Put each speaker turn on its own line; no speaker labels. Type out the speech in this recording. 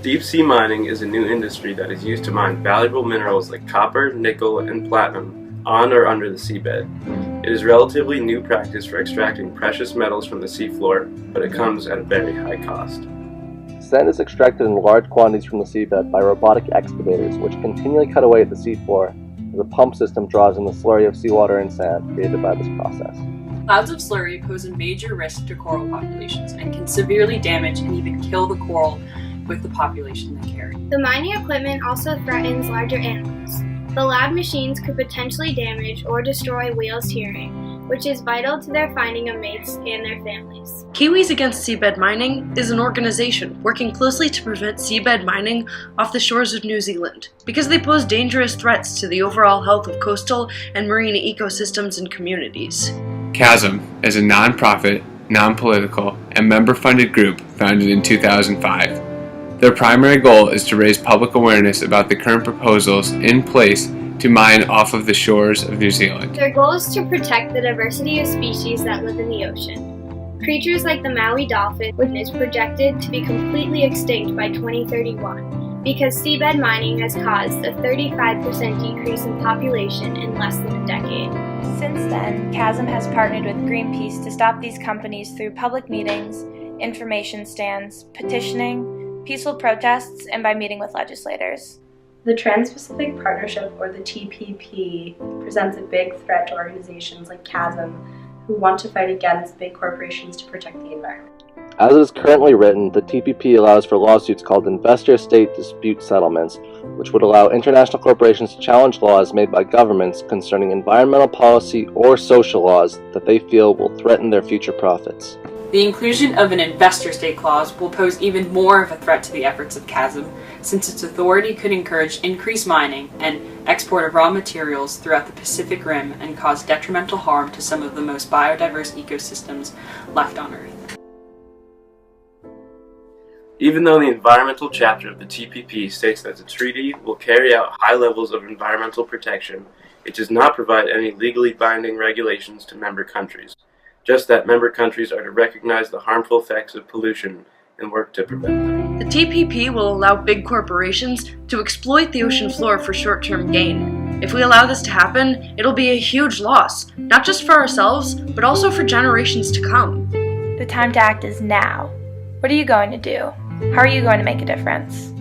Deep sea mining is a new industry that is used to mine valuable minerals like copper, nickel, and platinum on or under the seabed. It is a relatively new practice for extracting precious metals from the seafloor, but it comes at a very high cost.
Sand is extracted in large quantities from the seabed by robotic excavators, which continually cut away at the seafloor as a pump system draws in the slurry of seawater and sand created by this process.
Clouds of slurry pose a major risk to coral populations and can severely damage and even kill the coral with the population they carry.
The mining equipment also threatens larger animals. The loud machines could potentially damage or destroy whales' hearing, which is vital to their finding of mates and their families.
Kiwis Against Seabed Mining is an organization working closely to prevent seabed mining off the shores of New Zealand because they pose dangerous threats to the overall health of coastal and marine ecosystems and communities.
KASM is a non-profit, non-political, and member-funded group founded in 2005. Their primary goal is to raise public awareness about the current proposals in place to mine off of the shores of New Zealand.
Their goal is to protect the diversity of species that live in the ocean. Creatures like the Maui dolphin, which is projected to be completely extinct by 2031, because seabed mining has caused a 35% decrease in population in less than a decade.
Since then, KASM has partnered with Greenpeace to stop these companies through public meetings, information stands, petitioning, peaceful protests, and by meeting with legislators.
The Trans-Pacific Partnership, or the TPP, presents a big threat to organizations like KASM who want to fight against big corporations to protect the environment.
As it is currently written, the TPP allows for lawsuits called investor-state dispute settlements, which would allow international corporations to challenge laws made by governments concerning environmental policy or social laws that they feel will threaten their future profits.
The inclusion of an investor-state clause will pose even more of a threat to the efforts of KASM, since its authority could encourage increased mining and export of raw materials throughout the Pacific Rim and cause detrimental harm to some of the most biodiverse ecosystems left on Earth.
Even though the environmental chapter of the TPP states that the treaty will carry out high levels of environmental protection, it does not provide any legally binding regulations to member countries. Just that member countries are to recognize the harmful effects of pollution and work to prevent them.
The TPP will allow big corporations to exploit the ocean floor for short-term gain. If we allow this to happen, it'll be a huge loss, not just for ourselves, but also for generations to come.
The time to act is now. What are you going to do? How are you going to make a difference?